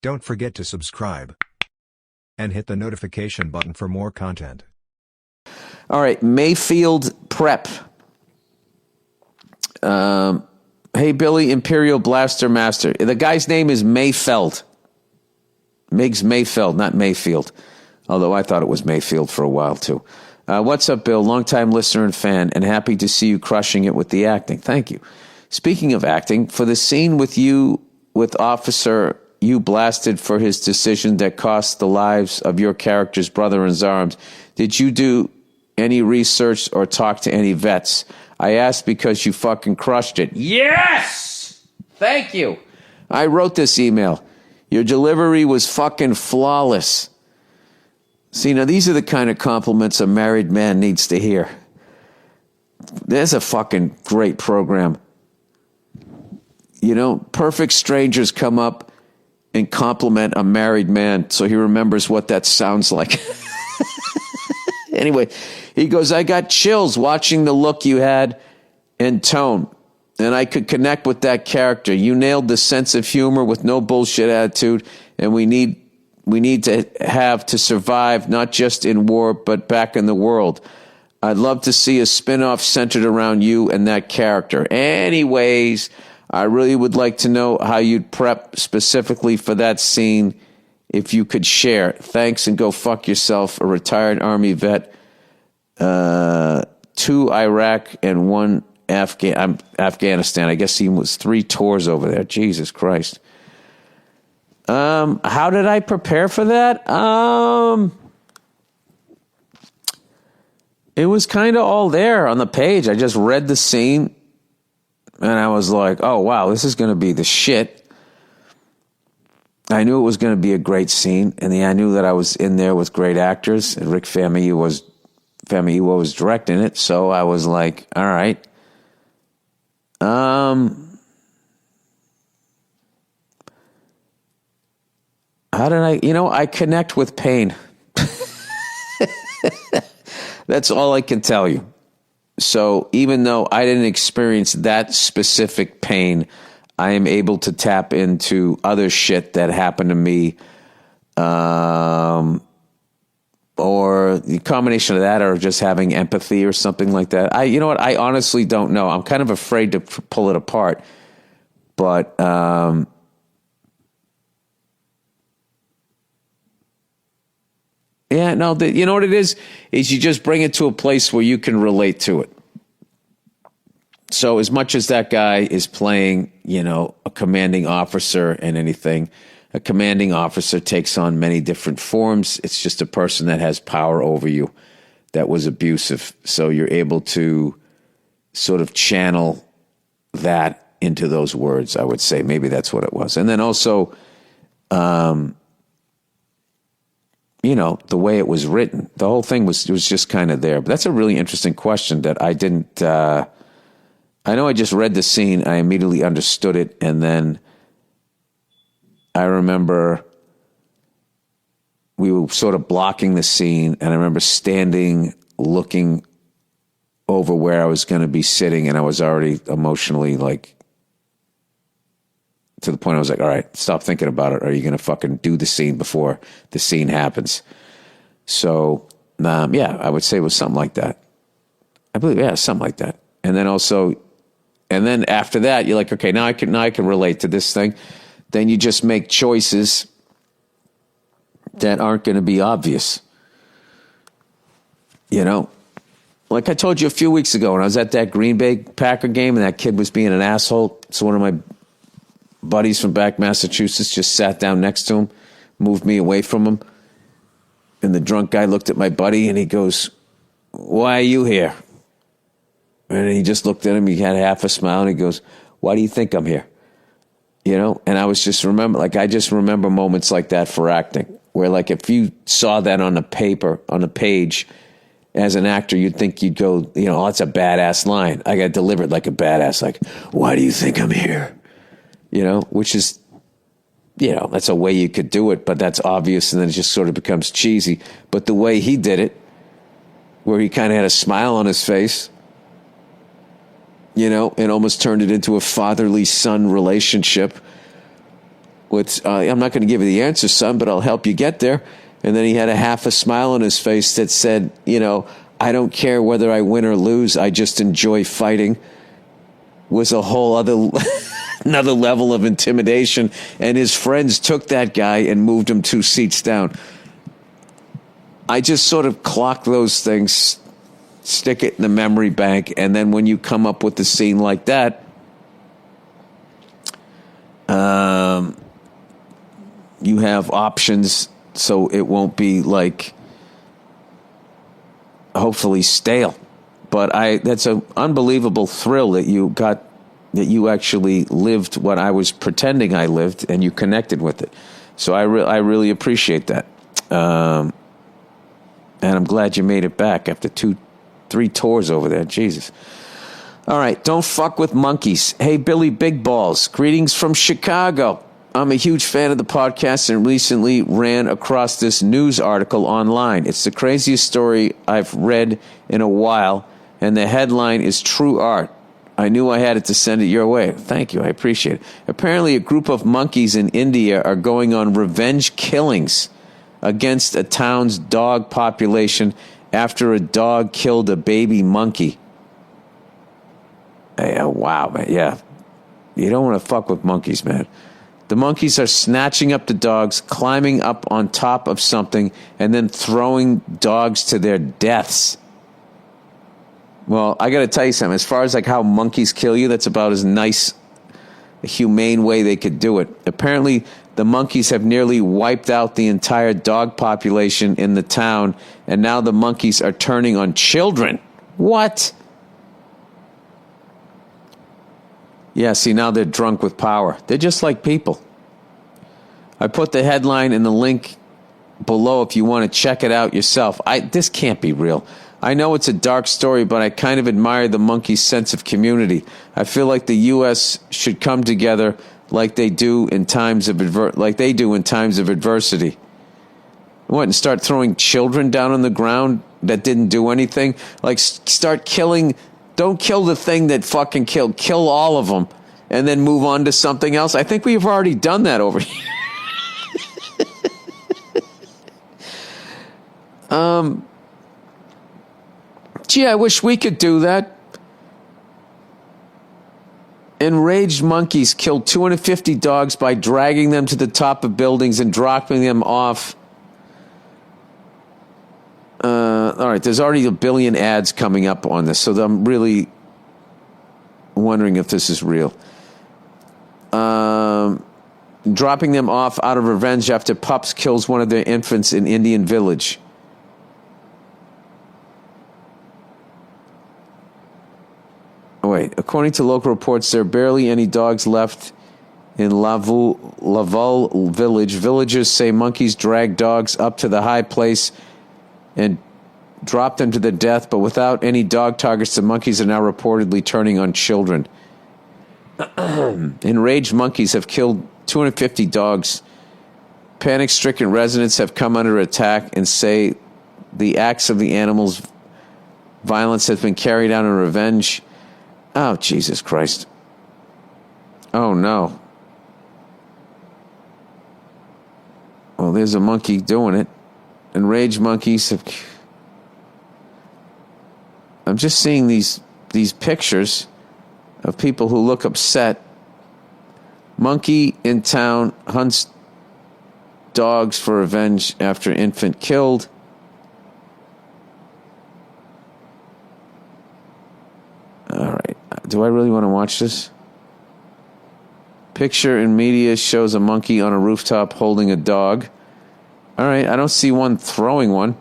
Don't forget to subscribe and hit the notification button for more content. All right, Mayfield Prep. Hey, Billy, Imperial Blaster Master. The guy's name is Mayfeld. Miggs Mayfeld, not Mayfield. Although I thought it was Mayfield for a while, too. What's up, Bill? Longtime listener and fan, and happy to see you crushing it with the acting. Thank you. Speaking of acting, for the scene with you, with Officer, you blasted for his decision that cost the lives of your character's brother in his arms, did you do any research or talk to any vets? I asked because you fucking crushed it. Yes! Thank you. I wrote this email. Your delivery was fucking flawless. See, now these are the kind of compliments a married man needs to hear. There's a fucking great program. You know, perfect strangers come up and compliment a married man so he remembers what that sounds like. Anyway, he goes, I got chills watching the look you had and tone, and I could connect with that character. You nailed the sense of humor with no bullshit attitude, and we need to have to survive, not just in war, but back in the world. I'd love to see a spinoff centered around you and that character. Anyways, I really would like to know how you'd prep specifically for that scene if you could share. Thanks, and go fuck yourself, a retired Army vet, 2 Iraq and 1 Afghanistan. I guess he was 3 tours over there. Jesus Christ. How did I prepare for that? It was kind of all there on the page. I just read the scene and I was like, oh wow, this is going to be the shit. I knew it was going to be a great scene, and I knew that I was in there with great actors, and Rick Famuyiwa was directing it, so I was like, all right. How did I connect with pain. That's all I can tell you. So even though I didn't experience that specific pain, I am able to tap into other shit that happened to me, or the combination of that, or just having empathy or something like that. You know what? I honestly don't know. I'm kind of afraid to pull it apart, but yeah, no. You know what it is you just bring it to a place where you can relate to it. So as much as that guy is playing, a commanding officer and anything, a commanding officer takes on many different forms. It's just a person that has power over you that was abusive. So you're able to sort of channel that into those words, I would say. Maybe that's what it was. And then also, the way it was written, the whole thing was just kind of there. But that's a really interesting question that I didn't... I know I just read the scene. I immediately understood it. And then I remember we were sort of blocking the scene. And I remember standing, looking over where I was going to be sitting. And I was already emotionally to the point I was like, all right, stop thinking about it. Or are you going to fucking do the scene before the scene happens? So, yeah, I would say it was something like that. I believe, yeah, something like that. And then also... And then after that, you're like, okay, now I can relate to this thing. Then you just make choices that aren't going to be obvious. Like I told you a few weeks ago when I was at that Green Bay Packer game and that kid was being an asshole. So one of my buddies from back Massachusetts just sat down next to him, moved me away from him. And the drunk guy looked at my buddy and he goes, why are you here? And he just looked at him. He had half a smile and he goes, why do you think I'm here? And I was just I just remember moments like that for acting where if you saw that on the page as an actor, you'd think you'd go, oh, that's a badass line. I got delivered like a badass, why do you think I'm here? Which is, that's a way you could do it, but that's obvious. And then it just sort of becomes cheesy. But the way he did it, where he kind of had a smile on his face, and almost turned it into a fatherly son relationship with, I'm not going to give you the answer, son, but I'll help you get there. And then he had a half a smile on his face that said, I don't care whether I win or lose. I just enjoy fighting. Was a whole other another level of intimidation. And his friends took that guy and moved him 2 seats down. I just sort of clock those things, stick it in the memory bank, and then when you come up with a scene like that, you have options so it won't be like, hopefully stale. But that's an unbelievable thrill that you actually lived what I was pretending I lived, and you connected with it. So I really appreciate that. And I'm glad you made it back after 3 tours over there. Jesus. All right. Don't fuck with monkeys. Hey, Billy Big Balls. Greetings from Chicago. I'm a huge fan of the podcast and recently ran across this news article online. It's the craziest story I've read in a while, and the headline is True Art. I knew I had it to send it your way. Thank you. I appreciate it. Apparently, a group of monkeys in India are going on revenge killings against a town's dog population after a dog killed a baby monkey. Wow, man. Yeah. You don't want to fuck with monkeys, man. The monkeys are snatching up the dogs, climbing up on top of something, and then throwing dogs to their deaths. Well, I got to tell you something. As far as like how monkeys kill you, that's about as nice, a humane way they could do it. Apparently, the monkeys have nearly wiped out the entire dog population in the town, and now the monkeys are turning on children. What? Yeah, see, now they're drunk with power. They're just like people. I put the headline and the link below if you want to check it out yourself. This can't be real. I know it's a dark story, but I kind of admire the monkeys' sense of community. I feel like the U.S. should come together like they do in times of adversity. What, and start throwing children down on the ground that didn't do anything? Like, start killing. Don't kill the thing that fucking killed. Kill all of them and then move on to something else. I think we've already done that over here. Gee, I wish we could do that. Enraged monkeys killed 250 dogs by dragging them to the top of buildings and dropping them off. All right, there's already a billion ads coming up on this, so I'm really wondering if this is real. Dropping them off out of revenge after pups kills one of their infants in Indian village. Oh, wait, according to local reports, there are barely any dogs left in Laval village. Villagers say monkeys drag dogs up to the high place and drop them to their death, but without any dog targets, the monkeys are now reportedly turning on children. Enraged monkeys have killed 250 dogs. Panic-stricken residents have come under attack and say the acts of the animals' violence has been carried out in revenge. Oh, Jesus Christ. Oh, no. Well, there's a monkey doing it. Enraged monkeys have... I'm just seeing these pictures of people who look upset. Monkey in town hunts dogs for revenge after infant killed. All right. Do I really want to watch this? Picture in media shows a monkey on a rooftop holding a dog. All right. I don't see one throwing one.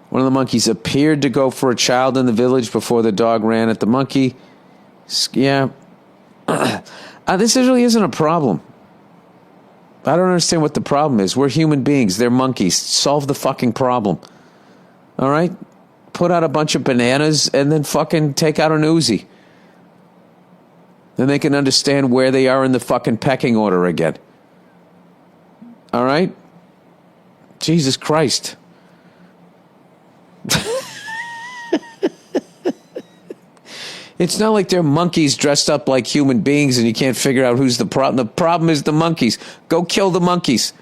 One of the monkeys appeared to go for a child in the village before the dog ran at the monkey. Yeah. This really isn't a problem. I don't understand what the problem is. We're human beings. They're monkeys. Solve the fucking problem. All right? Put out a bunch of bananas and then fucking take out an Uzi. Then they can understand where they are in the fucking pecking order again. All right? Jesus Christ. It's not like they're monkeys dressed up like human beings and you can't figure out who's the problem. The problem is the monkeys. Go kill the monkeys.